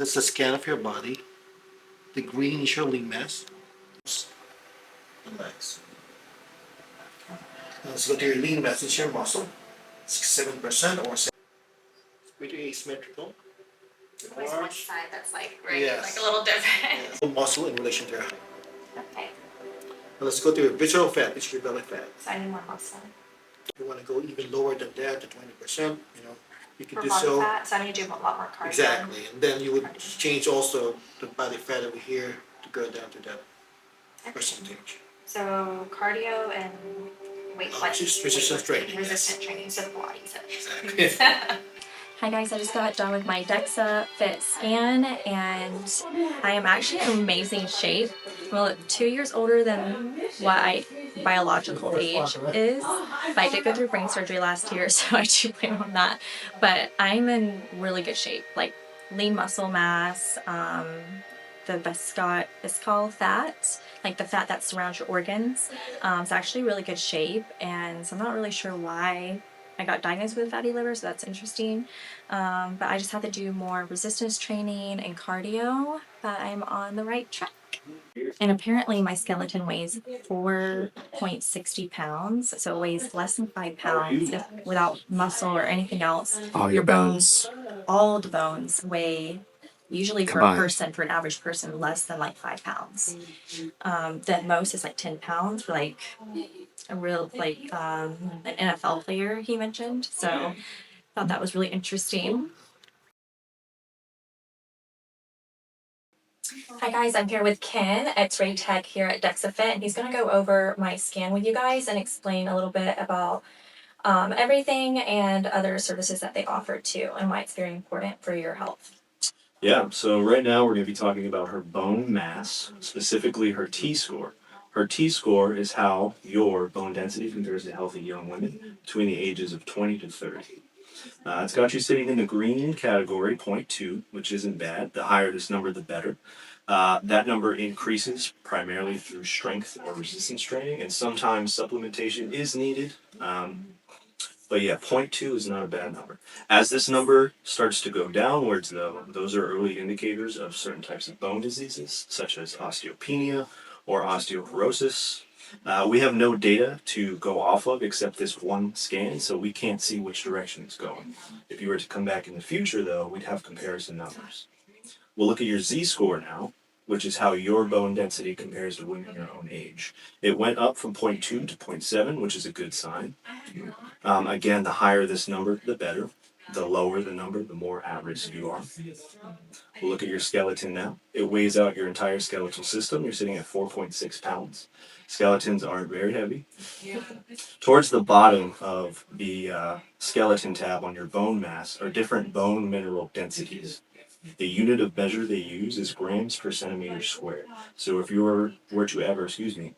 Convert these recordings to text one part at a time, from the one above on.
That's a scan of your body. The green is your lean mass. The legs. Now let's go to your lean mass. It's your muscle. 7% or 7. It's pretty asymmetrical. There's one side that's like, right, yes. like a little different. Yes. Muscle in relation to your height. Okay. Now let's go to your visceral fat, which is your belly fat. So I need more muscle. If you want to go even lower than that, to 20%, you can do For so. fat, so I need to do a lot more cardio. Exactly, and then you would change also the body fat over here to go down to that percentage. So cardio and weight resistance training. Resistance training, so Pilates. Exactly. Hi guys, I just got done with my DEXAFIT scan and I am actually in amazing shape. Well, 2 years older than what my biological age is. But I did go through brain surgery last year, so I do blame on that. But I'm in really good shape, like lean muscle mass, the visceral fat, like the fat that surrounds your organs. It's actually really good shape, and so I'm not really sure why I got diagnosed with fatty liver, so that's interesting. But I just have to do more resistance training and cardio, but I'm on the right track. And apparently my skeleton weighs 4.60 pounds, so it weighs less than 5 pounds without muscle or anything else. All your bones. All the bones weigh, usually for Combined. a person, for an average person, less than like 5 pounds. The most is like 10 pounds for like a real, like an NFL player, he mentioned. So I thought that was really interesting. Hi guys, I'm here with Ken, X-Ray Tech here at DEXAFIT, and he's going to go over my scan with you guys and explain a little bit about everything and other services that they offer too, and why it's very important for your health. Yeah, so right now we're going to be talking about her bone mass, specifically her T-score. Her T-score is how your bone density compares to healthy young women between the ages of 20 to 30. It's got you sitting in the green category, 0.2, which isn't bad. The higher this number, the better. That number increases primarily through strength or resistance training, and sometimes supplementation is needed. But yeah, 0.2 is not a bad number. As this number starts to go downwards, though, those are early indicators of certain types of bone diseases, such as osteopenia or osteoporosis. We have no data to go off of except this one scan, so we can't see which direction it's going. If you were to come back in the future, though, we'd have comparison numbers. We'll look at your Z-score now, which is how your bone density compares to women your own age. It went up from 0.2 to 0.7, which is a good sign. Again, the higher this number, the better. The lower the number, the more at risk you are. We'll look at your skeleton now. It weighs out your entire skeletal system. You're sitting at 4.6 pounds. Skeletons aren't very heavy. Towards the bottom of the skeleton tab on your bone mass are different bone mineral densities. The unit of measure they use is grams per centimeter squared. So if you were to ever,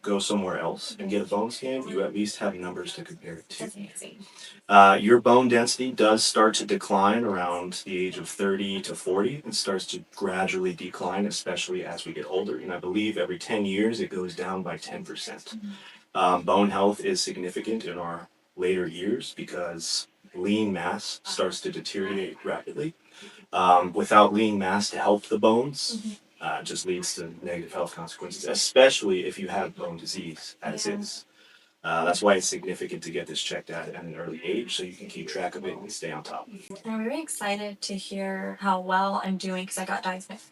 go somewhere else and get a bone scan, you at least have numbers to compare it to. Your bone density does start to decline around the age of 30 to 40. It starts to gradually decline, especially as we get older. And I believe every 10 years it goes down by 10%. Bone health is significant in our later years because lean mass starts to deteriorate rapidly. Without lean mass to help the bones, just leads to negative health consequences, especially if you have bone disease, as is. That's why it's significant to get this checked out at an early age so you can keep track of it and stay on top. I'm very excited to hear how well I'm doing because I got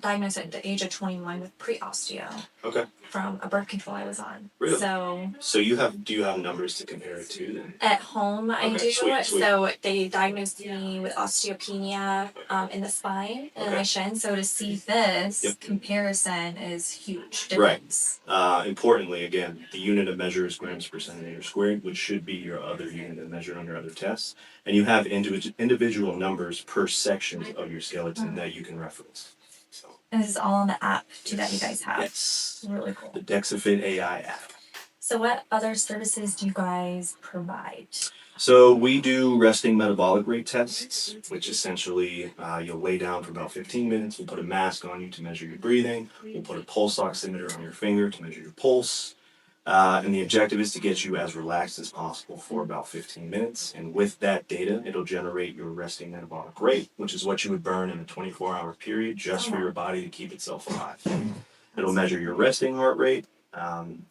diagnosed at the age of 21 with pre-osteo. Okay. From a birth control I was on. Really? So do you have numbers to compare it to then? At home I do. Sweet. So they diagnosed me with osteopenia in the spine and my shin. So to see this comparison is huge difference. Right. Importantly, again, the unit of measure is grams per centimeter squared, which should be your other unit of measure under other tests. And you have individual numbers per section of your skeleton that you can reference. And this is all on the app too that you guys have. Yes. Really cool. The DEXAFIT AI app. So what other services do you guys provide? So we do resting metabolic rate tests, which essentially you'll lay down for about 15 minutes. We'll put a mask on you to measure your breathing. We'll put a pulse oximeter on your finger to measure your pulse. And the objective is to get you as relaxed as possible for about 15 minutes. And with that data, it'll generate your resting metabolic rate, which is what you would burn in a 24-hour period just for your body to keep itself alive. It'll measure your resting heart rate,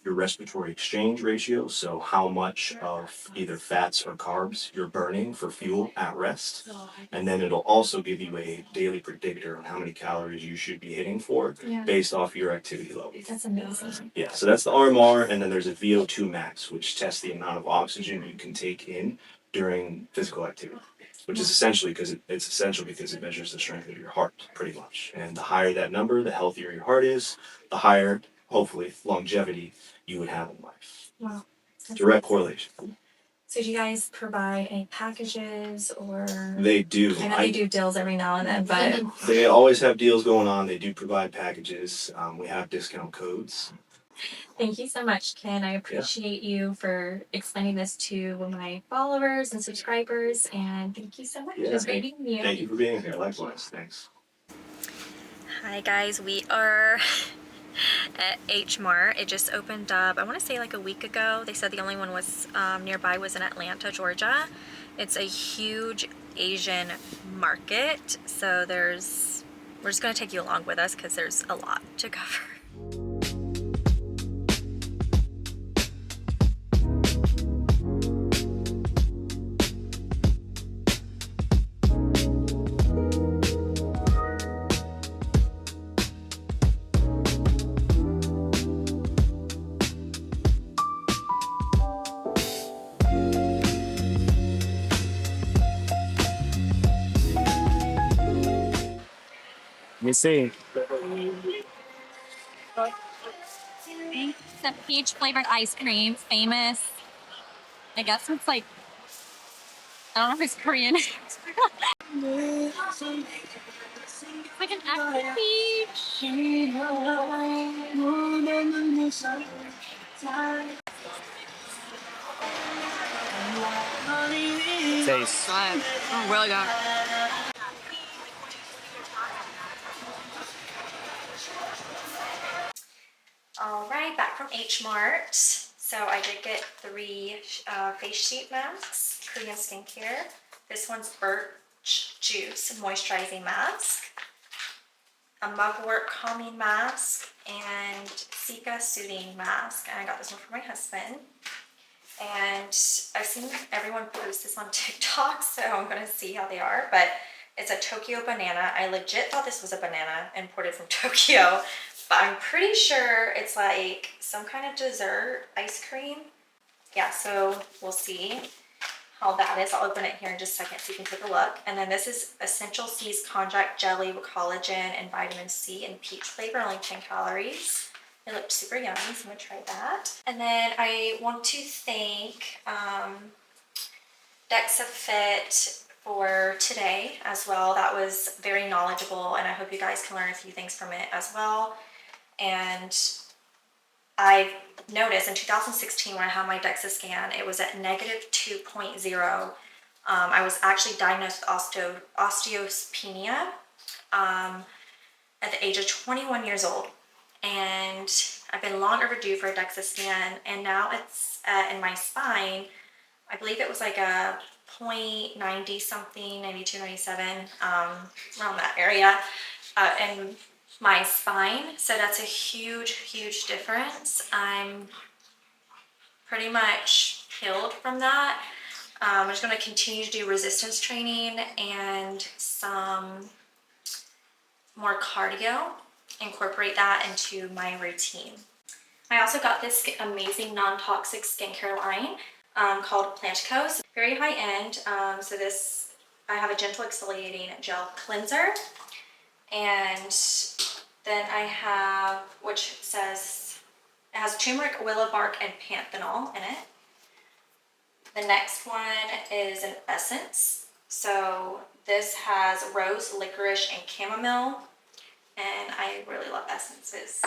your respiratory exchange ratio, so how much of either fats or carbs you're burning for fuel at rest. And then it'll also give you a daily predictor on how many calories you should be hitting for based off your activity level. That's amazing. Yeah, so that's the RMR, and then there's a VO2 max, which tests the amount of oxygen you can take in during physical activity, which is essentially it's essential because it measures the strength of your heart, pretty much. And the higher that number, the healthier your heart is, the higher, hopefully, longevity you would have in life. Wow. Direct correlation. So do you guys provide any packages or? They do. I know they do deals every now and then, but They always have deals going on. They do provide packages. We have discount codes. thank you so much, Ken. I appreciate you for explaining this to my followers and subscribers, and thank you so much. It was great meeting you. Thank you for being here. Likewise. Thanks. Hi guys, we are at H-Mart. It just opened up, I want to say like a week ago. They said the only one was nearby was in Atlanta, Georgia. It's a huge Asian market, so we're just going to take you along with us because there's a lot to cover. You see, The peach flavored ice cream, famous. I guess it's like, I don't know if it's Korean. It's like an extra peach. taste. Oh, really good. All right, back from H-Mart. So I did get 3 face sheet masks, Korean skincare. This one's birch juice moisturizing mask, a mugwort calming mask, and Sika soothing mask. And I got this one for my husband. And I've seen everyone post this on TikTok, so I'm gonna see how they are. But it's a Tokyo banana. I legit thought this was a banana imported from Tokyo, but I'm pretty sure it's like some kind of dessert ice cream. Yeah, so we'll see how that is. I'll open it here in just a second so you can take a look. And then this is Essential C's Konjac Jelly with collagen and vitamin C and peach flavor, only 10 calories. It looked super yummy, so I'm gonna try that. And then I want to thank DEXAFIT for today as well. That was very knowledgeable, and I hope you guys can learn a few things from it as well. And I noticed in 2016 when I had my DEXA scan, it was at negative 2.0. I was actually diagnosed with osteopenia at the age of 21 years old. And I've been long overdue for a DEXA scan, and now it's in my spine. I believe it was like a 0.90 something, 92, 97, around that area, in my spine. So that's a huge, huge difference. I'm pretty much healed from that. I'm just going to continue to do resistance training and some more cardio, incorporate that into my routine. I also got this amazing non-toxic skincare line called Plantico. So very high end. So this, I have a gentle exfoliating gel cleanser, and then I have, which says it has turmeric, willow bark, and panthenol in it. The next one is an essence. So this has rose, licorice, and chamomile, and I really love essences.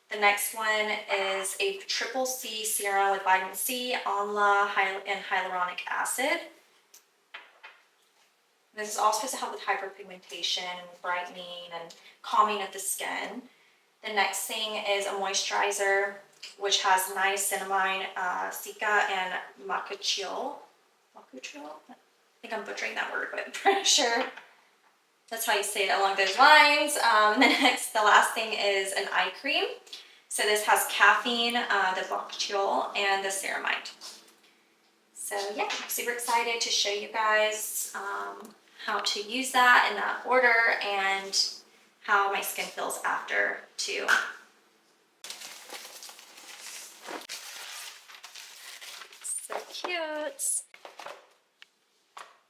The next one is a triple C serum with vitamin C, amla, and hyaluronic acid. This is all supposed to help with hyperpigmentation and brightening and calming of the skin. The next thing is a moisturizer, which has niacinamide, cica, and macuchiol. Macuchiol? I think I'm butchering that word, but I'm pretty sure that's how you say it along those lines. The last thing is an eye cream. So this has caffeine, the macuchiol, and the ceramide. So yeah, I'm super excited to show you guys how to use that in that order and how my skin feels after too. So cute.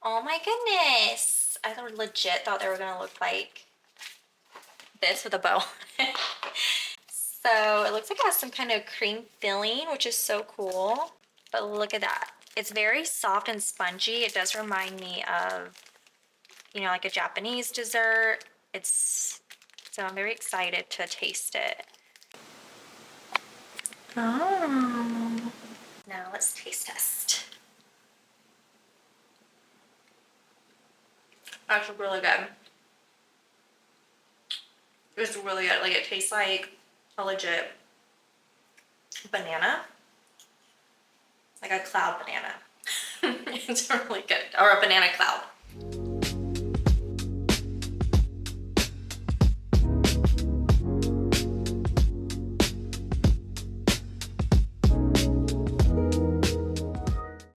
Oh my goodness. I legit thought they were gonna look like this with a bow. So it looks like it has some kind of cream filling, which is so cool. But look at that. It's very soft and spongy. It does remind me of, you know, like a Japanese dessert. So I'm very excited to taste it. Oh. Now let's taste test. That's really good. It's really good. Like, it tastes like a legit banana. Like a cloud banana. It's really good. Or a banana cloud.